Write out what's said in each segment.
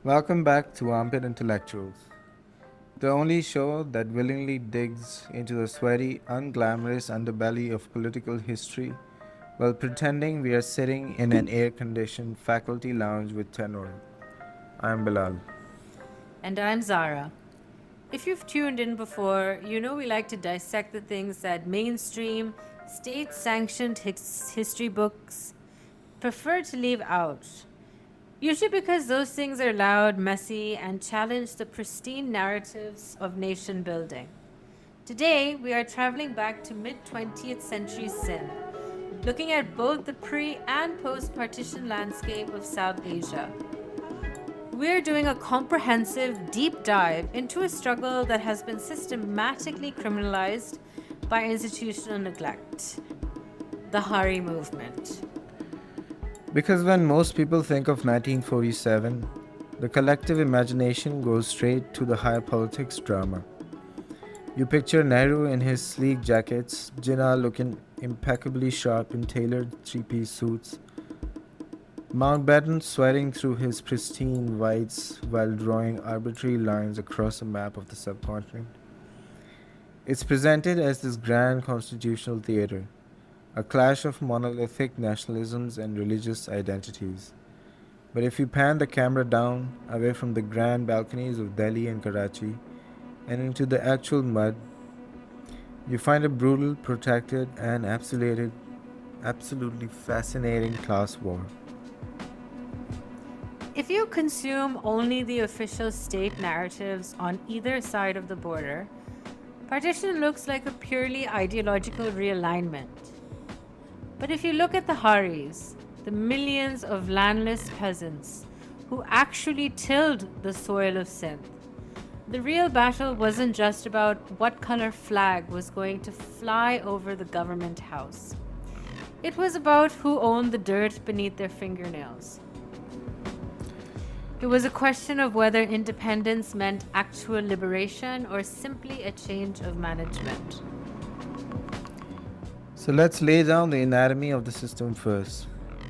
Welcome back to Armpit Intellectuals, the only show that willingly digs into the sweaty, unglamorous underbelly of political history while pretending we are sitting in an air conditioned faculty lounge with tenor. I'm Bilal. And I'm Zara. If you've tuned in before, you know we like to dissect the things that mainstream, state sanctioned history books prefer to leave out. Usually because those things are loud, messy, and challenge the pristine narratives of nation building. Today, we are traveling back to mid 20th century Sindh, looking at both the pre and post partition landscape of South Asia. We're doing a comprehensive deep dive into a struggle that has been systematically criminalized by institutional neglect, the Hari movement. Because when most people think of 1947, the collective imagination goes straight to the higher politics drama. You picture Nehru in his sleek jackets, Jinnah looking impeccably sharp in tailored three piece suits, Mountbatten sweating through his pristine whites while drawing arbitrary lines across a map of the subcontinent. It's presented as this grand constitutional theater, a clash of monolithic nationalisms and religious identities. But if you pan the camera down, away from the grand balconies of Delhi and Karachi, and into the actual mud, you find a brutal, protracted, and absolutely fascinating class war. If you consume only the official state narratives on either side of the border, partition looks like a purely ideological realignment. But if you look at the Haris, the millions of landless peasants who actually tilled the soil of Sindh, the real battle wasn't just about what color flag was going to fly over the government house. It was about who owned the dirt beneath their fingernails. It was a question of whether independence meant actual liberation or simply a change of management. So let's lay down the anatomy of the system first,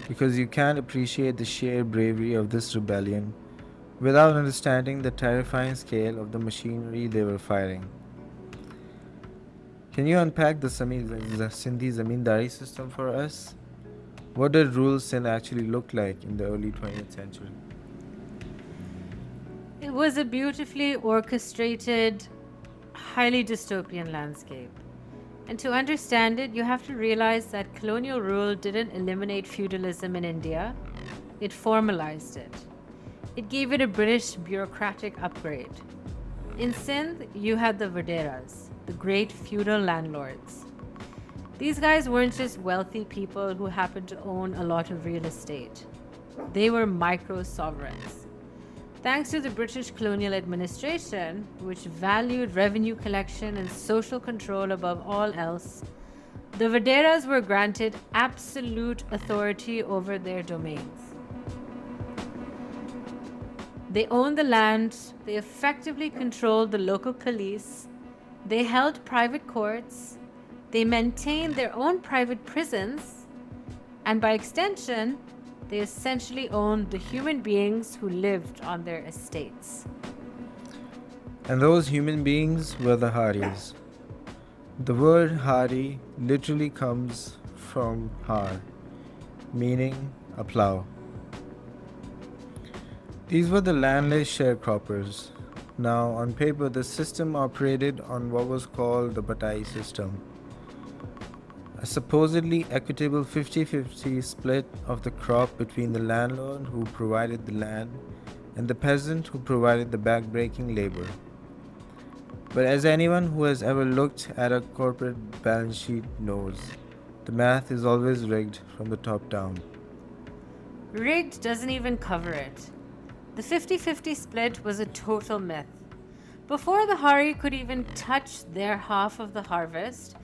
because you can't appreciate the sheer bravery of this rebellion without understanding the terrifying scale of the machinery they were firing. Can you unpack the Sindhi Zamindari system for us? What did rural Sindh actually look like in the early 20th century? It was a beautifully orchestrated, highly dystopian landscape. And to understand it, you have to realize that colonial rule didn't eliminate feudalism in India, it formalized it. It gave it a British bureaucratic upgrade. In Sindh, you had the waderas, the great feudal landlords. These guys weren't just wealthy people who happened to own a lot of real estate. They were micro sovereigns. Thanks to the British colonial administration, which valued revenue collection and social control above all else, the waderas were granted absolute authority over their domains. They owned the land, they effectively controlled the local police, they held private courts, they maintained their own private prisons, and by extension, they essentially owned the human beings who lived on their estates. And those human beings were the Haris. The word Hari literally comes from Har, meaning a plow. These were the landless sharecroppers. Now, on paper, the system operated on what was called the Batai system, a supposedly equitable 50-50 split of the crop between the landlord who provided the land and the peasant who provided the backbreaking labor. But as anyone who has ever looked at a corporate balance sheet knows, the math is always rigged from the top down. Rigged doesn't even cover it. The 50-50 split was a total myth. Before the Hari could even touch their half of the harvest,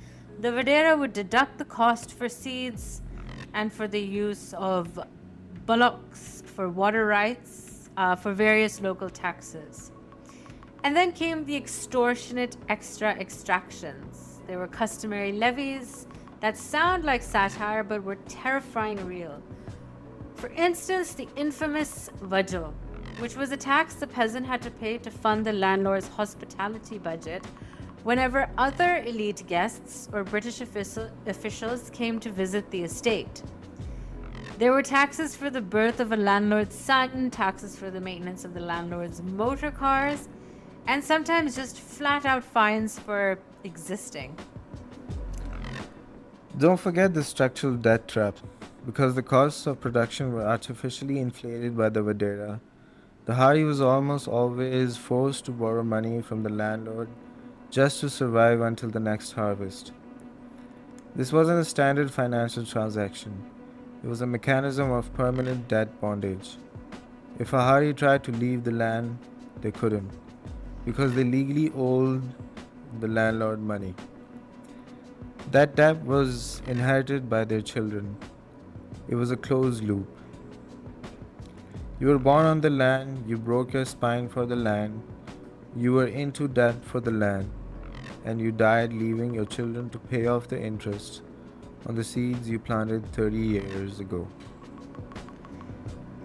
the Vadera would deduct the cost for seeds and for the use of bullocks for water rights for various local taxes. And then came the extortionate extra extractions. There were customary levies that sound like satire but were terrifying real. For instance, the infamous Vajal, which was a tax the peasant had to pay to fund the landlord's hospitality budget whenever other elite guests or British officials came to visit the estate. There were taxes for the birth of a landlord's son, taxes for the maintenance of the landlord's motor cars, and sometimes just flat out fines for existing. Don't forget the structural debt trap. Because the costs of production were artificially inflated by the vadera, the Hari was almost always forced to borrow money from the landlord just to survive until the next harvest. This wasn't a standard financial transaction. It was a mechanism of permanent debt bondage. If a Hari tried to leave the land, they couldn't, because they legally owed the landlord money. That debt was inherited by their children. It was a closed loop. You were born on the land, you broke your spine for the land, you were into debt for the land, and you died leaving your children to pay off the interest on the seeds you planted 30 years ago.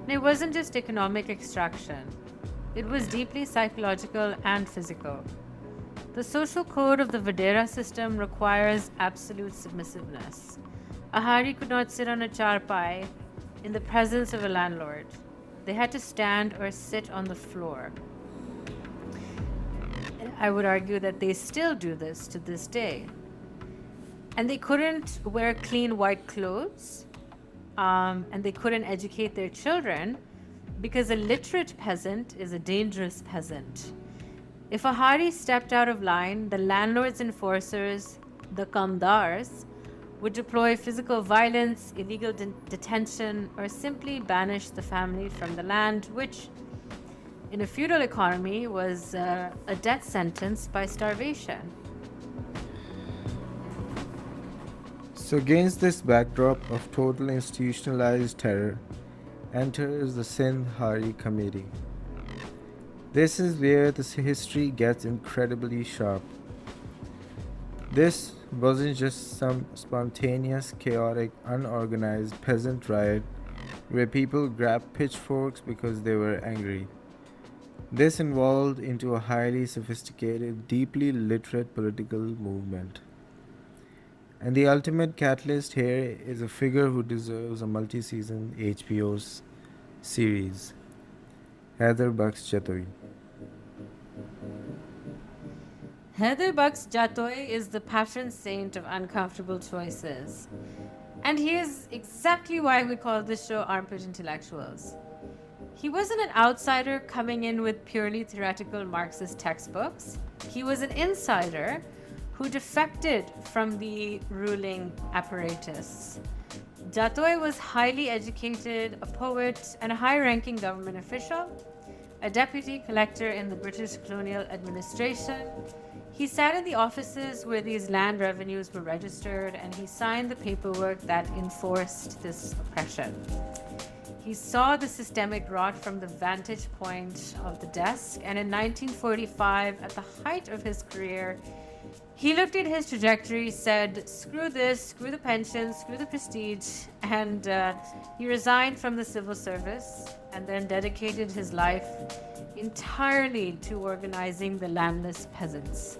And it wasn't just economic extraction, it was deeply psychological and physical. The social code of the Vadera system requires absolute submissiveness. A Hari could not sit on a charpai in the presence of a landlord. They had to stand or sit on the floor. I would argue that they still do this to this day. And they couldn't wear clean white clothes, and they couldn't educate their children because a literate peasant is a dangerous peasant. If a Hari stepped out of line, the landlord's enforcers, the kamdars, would deploy physical violence, illegal detention, or simply banish the family from the land, which, in a feudal economy, was a death sentence by starvation. So, against this backdrop of total institutionalized terror, enters the Sindh Hari Committee. This is where the history gets incredibly sharp. This wasn't just some spontaneous, chaotic, unorganized peasant riot where people grabbed pitchforks because they were angry. This evolved into a highly sophisticated, deeply literate political movement. And the ultimate catalyst here is a figure who deserves a multi-season HBO series, Haider Bux Jatoi. Haider Bux Jatoi is the patron saint of uncomfortable choices. And he is exactly why we call this show Armpit Intellectuals. He wasn't an outsider coming in with purely theoretical Marxist textbooks. He was an insider who defected from the ruling apparatus. Jatoi was highly educated, a poet, and a high-ranking government official, a deputy collector in the British colonial administration. He sat in the offices where these land revenues were registered, and he signed the paperwork that enforced this oppression. He saw the systemic rot from the vantage point of the desk, and in 1945, at the height of his career, he looked at his trajectory, said, screw this, screw the pensions, screw the prestige, and he resigned from the civil service and then dedicated his life entirely to organizing the landless peasants.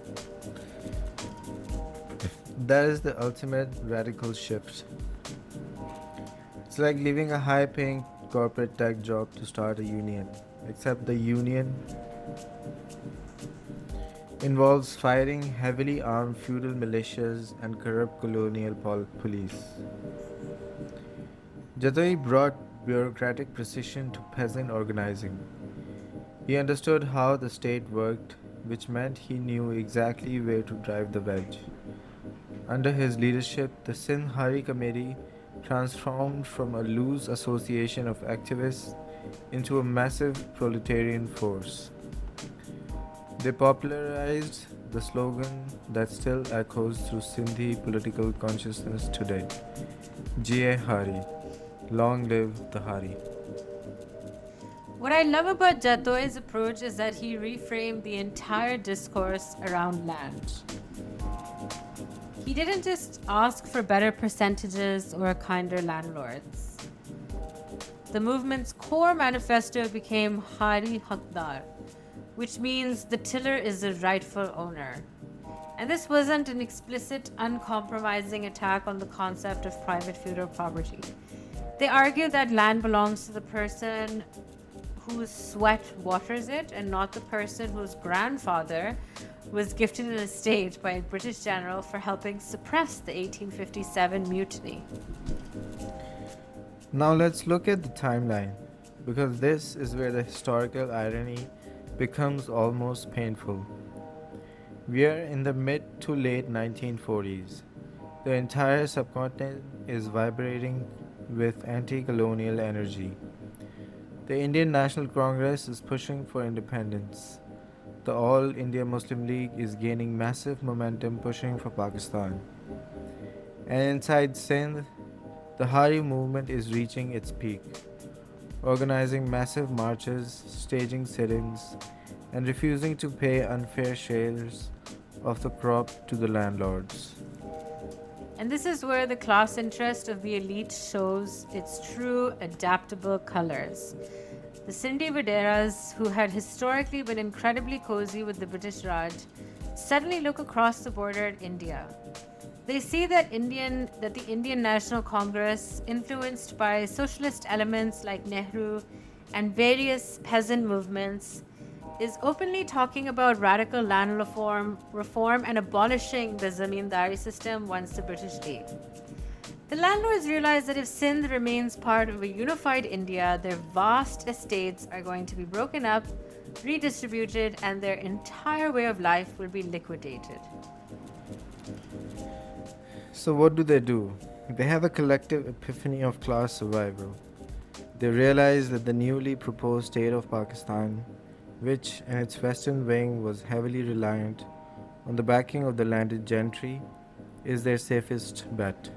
That is the ultimate radical shift. It's like leaving a high-paying corporate tech job to start a union, except the union involves fighting heavily armed feudal militias and corrupt colonial police. Jatoi brought bureaucratic precision to peasant organizing. He understood how the state worked, which meant he knew exactly where to drive the wedge. Under his leadership, the Sindh Hari Committee transformed from a loose association of activists into a massive proletarian force. They popularized the slogan that still echoes through Sindhi political consciousness today, Jai Hari, long live the Hari. What I love about Jatoi's approach is that he reframed the entire discourse around land. He didn't just ask for better percentages or kinder landlords. the movement's core manifesto became Hari Hakdar, which means the tiller is the rightful owner. And this wasn't an explicit, uncompromising attack on the concept of private feudal property. They argued that land belongs to the person whose sweat waters it and not the person whose grandfather was gifted an estate by a British general for helping suppress the 1857 mutiny. Now let's look at the timeline, because this is where the historical irony becomes almost painful. We are in the mid to late 1940s. The entire subcontinent is vibrating with anti colonial energy. The Indian National Congress is pushing for independence. The All India Muslim League is gaining massive momentum pushing for Pakistan. And inside Sindh, the Hari movement is reaching its peak, organizing massive marches, staging sit ins, and refusing to pay unfair shares of the crop to the landlords. And this is where the class interest of the elite shows its true adaptable colors. The Sindhi waderas, who had historically been incredibly cozy with the British Raj, suddenly look across the border at India. They see that the Indian National Congress, influenced by socialist elements like Nehru and various peasant movements, is openly talking about radical land reform and abolishing the zamindari system once the British leave. The landlords realize that if Sindh remains part of a unified India, their vast estates are going to be broken up, redistributed, and their entire way of life will be liquidated. So, what do? They have a collective epiphany of class survival. They realize that the newly proposed state of Pakistan, which in its western wing was heavily reliant on the backing of the landed gentry, is their safest bet.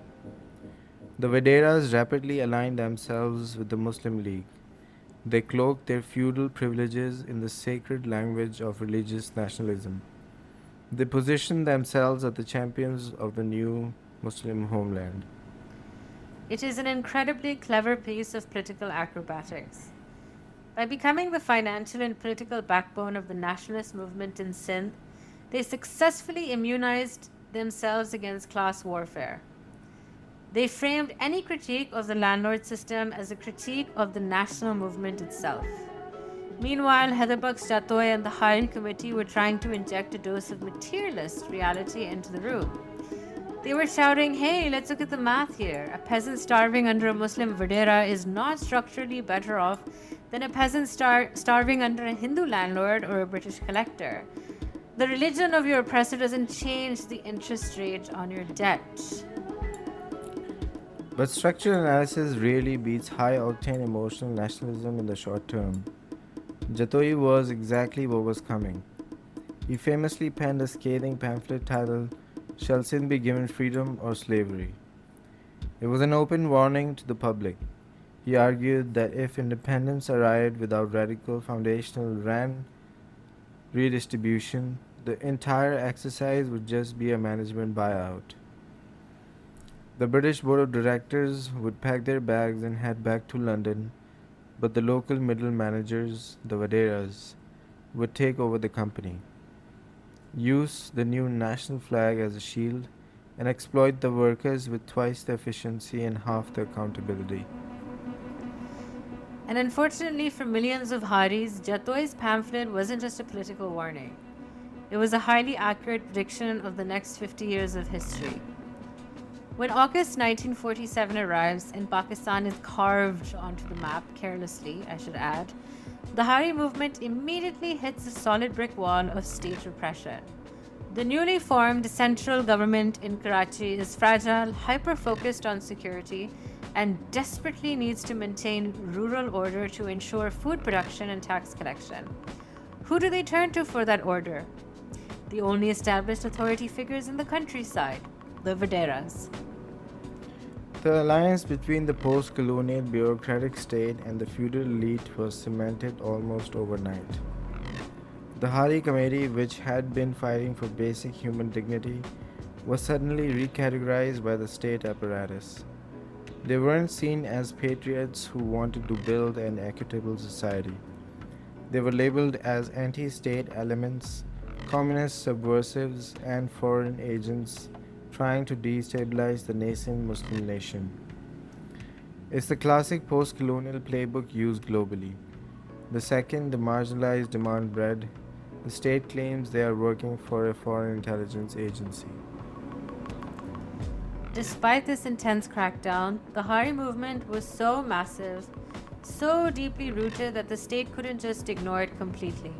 The waderas rapidly aligned themselves with the Muslim League. They cloaked their feudal privileges in the sacred language of religious nationalism. They positioned themselves as the champions of the new Muslim homeland. It is an incredibly clever piece of political acrobatics. By becoming the financial and political backbone of the nationalist movement in Sindh, they successfully immunized themselves against class warfare. They framed any critique of the landlord system as a critique of the national movement itself. Meanwhile, Haider Bux Jatoi and the hiring committee were trying to inject a dose of materialist reality into the room. They were shouting, hey, let's look at the math here. A peasant starving under a Muslim vadera is not structurally better off than a peasant starving under a Hindu landlord or a British collector. The religion of your oppressor doesn't change the interest rate on your debt. But structural analysis really beats high octane emotional nationalism in the short term. Jatoi was exactly what was coming. He famously penned a scathing pamphlet titled, Shall Sin Be Given Freedom or Slavery? It was an open warning to the public. He argued that if independence arrived without radical foundational land redistribution, the entire exercise would just be a management buyout. The British Board of Directors would pack their bags and head back to London, but the local middle managers, the waderas, would take over the company, use the new national flag as a shield, and exploit the workers with twice the efficiency and half the accountability. And unfortunately for millions of Haris, Jatoi's pamphlet wasn't just a political warning. It was a highly accurate prediction of the next 50 years of history. When August 1947 arrives and Pakistan is carved onto the map, carelessly, I should add, the Hari movement immediately hits a solid brick wall of state repression. The newly formed central government in Karachi is fragile, hyper-focused on security, and desperately needs to maintain rural order to ensure food production and tax collection. Who do they turn to for that order? The only established authority figures in the countryside, the waderas. The alliance between the post-colonial bureaucratic state and the feudal elite was cemented almost overnight. The Hari Committee, which had been fighting for basic human dignity, was suddenly recategorized by the state apparatus. They weren't seen as patriots who wanted to build an equitable society. They were labeled as anti state elements, communist subversives, and foreign agents trying to destabilize the nascent Muslim nation. It's the classic post colonial playbook used globally. The second the marginalized demand bread, the state claims they are working for a foreign intelligence agency. Despite this intense crackdown, the Hari movement was so massive, so deeply rooted that the state couldn't just ignore it completely.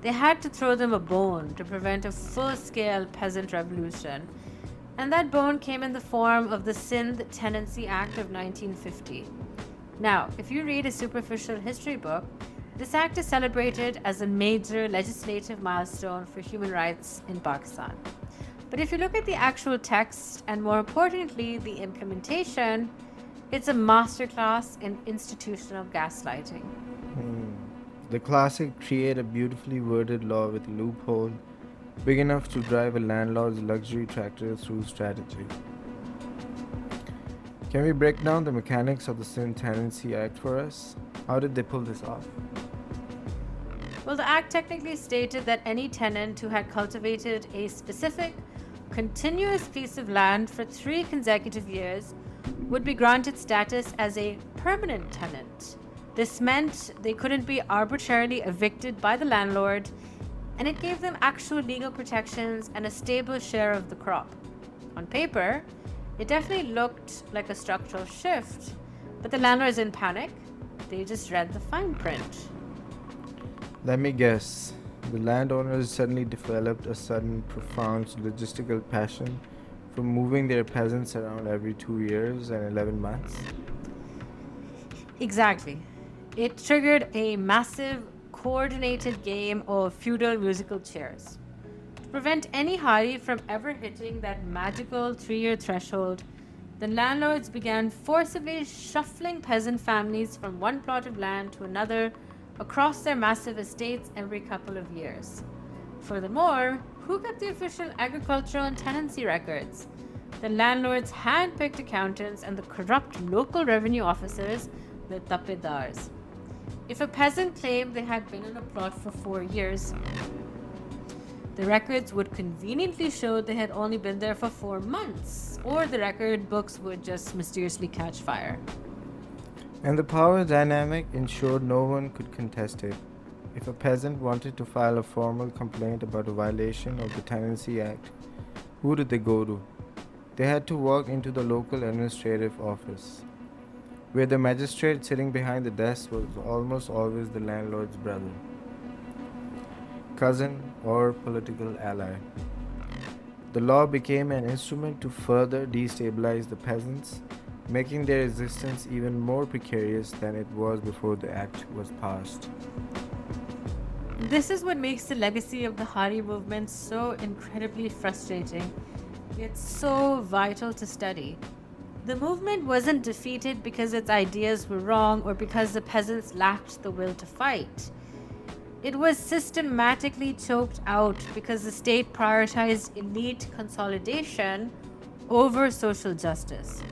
They had to throw them a bone to prevent a full scale peasant revolution, and that bone came in the form of the Sindh Tenancy Act of 1950. Now, if you read a superficial history book, this act is celebrated as a major legislative milestone for human rights in Pakistan. But if you look at the actual text and more importantly, the implementation, it's a masterclass in institutional gaslighting. Hmm. The classic create a beautifully worded law with a loophole big enough to drive a landlord's luxury tractor through strategy. Can we break down the mechanics of the Sin Tenancy Act for us? How did they pull this off? Well, the act technically stated that any tenant who had cultivated a specific, continuous piece of land for 3 consecutive years would be granted status as a permanent tenant. This meant they couldn't be arbitrarily evicted by the landlord, and it gave them actual legal protections and a stable share of the crop. On paper, it definitely looked like a structural shift, but the landlords didn't panic. They just read the fine print. Let me guess. The landowners suddenly developed a sudden, profound logistical passion for moving their peasants around every 2 years and 11 months. Exactly. It triggered a massive, coordinated game of feudal musical chairs. To prevent any Hari from ever hitting that magical 3 year threshold, the landlords began forcibly shuffling peasant families from one plot of land to another across their massive estates every couple of years. Furthermore, who kept the official agricultural and tenancy records? The landlords hand-picked accountants and the corrupt local revenue officers, the tapedars. If a peasant claimed they had been on a plot for 4 years, the records would conveniently show they had only been there for 4 months, or the record books would just mysteriously catch fire. And the power dynamic ensured no one could contest it. If a peasant wanted to file a formal complaint about a violation of the Tenancy Act, who did they go to? They had to walk into the local administrative office, where the magistrate sitting behind the desk was almost always the landlord's brother, cousin, or political ally. The law became an instrument to further destabilize the peasants, making their existence even more precarious than it was before the act was passed. This is what makes the legacy of the Hari movement so incredibly frustrating. It's so vital to study. The movement wasn't defeated because its ideas were wrong or because the peasants lacked the will to fight. It was systematically choked out because the state prioritized elite consolidation over social justice.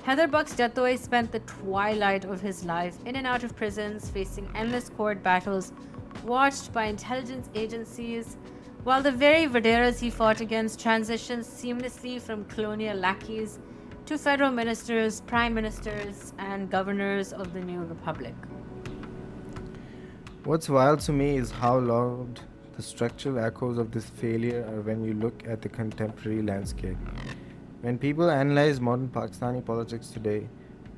Haider Bux Jatoi spent the twilight of his life in and out of prisons, facing endless court battles, watched by intelligence agencies, while the very waderas he fought against transitioned seamlessly from colonial lackeys to federal ministers, prime ministers, and governors of the new republic. What's wild to me is how loud the structural echoes of this failure are when you look at the contemporary landscape. When people analyze modern Pakistani politics today,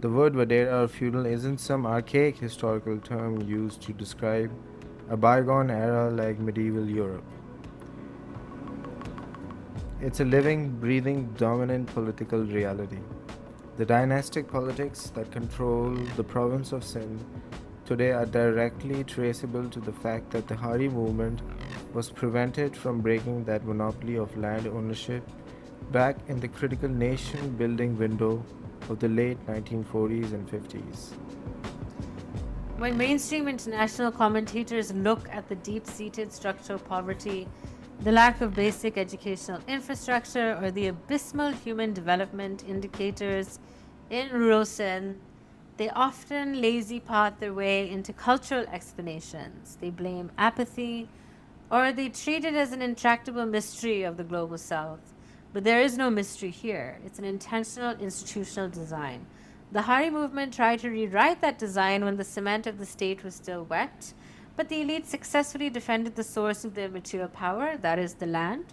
the word Vadera or feudal isn't some archaic historical term used to describe a bygone era like medieval Europe. It's a living, breathing, dominant political reality. The dynastic politics that control the province of Sindh today are directly traceable to the fact that the Hari movement was prevented from breaking that monopoly of land ownership back in the critical nation building window of the late 1940s and 50s. When mainstream international commentators look at the deep seated structural poverty, the lack of basic educational infrastructure, or the abysmal human development indicators In rural Sindh, they often lazy path their way into cultural explanations. They blame apathy, or they treat it as an intractable mystery of the global south. But there is no mystery here. It's an intentional institutional design. The Hari movement tried to rewrite that design when the cement of the state was still wet, but the elite successfully defended the source of their material power, that is, the land.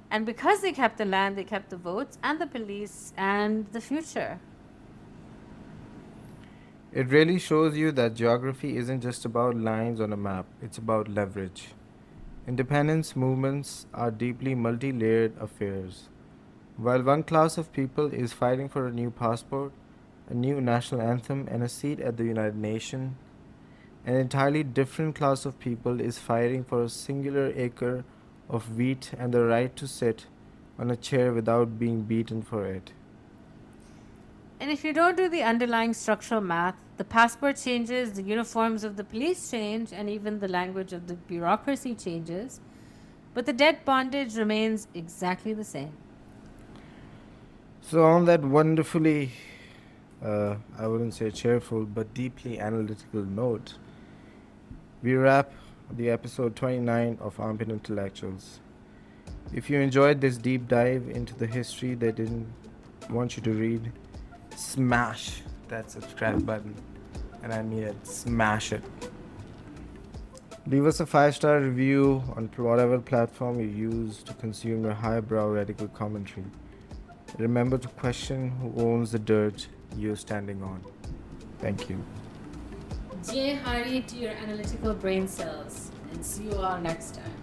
And because they kept the land, they kept the votes and the police and the future. It really shows you that geography isn't just about lines on a map, it's about leverage. Independence movements are deeply multi layered affairs. While one class of people is fighting for a new passport, a new national anthem, and a seat at the United Nations, an entirely different class of people is fighting for a singular acre of wheat and the right to sit on a chair without being beaten for it. And if you don't do the underlying structural math, the passport changes, the uniforms of the police change, and even the language of the bureaucracy changes, but the debt bondage remains exactly the same. So, on that wonderfully, I wouldn't say cheerful, but deeply analytical note, we wrap the episode 29 of Armpit Intellectuals. If you enjoyed this deep dive into the history they didn't want you to read, smash that subscribe button. And I mean it, smash it. Leave us a 5-star review on whatever platform you use to consume your highbrow radical commentary. Remember to question who owns the dirt you're standing on. Thank you. Jai Hari to your analytical brain cells, and see you all next time.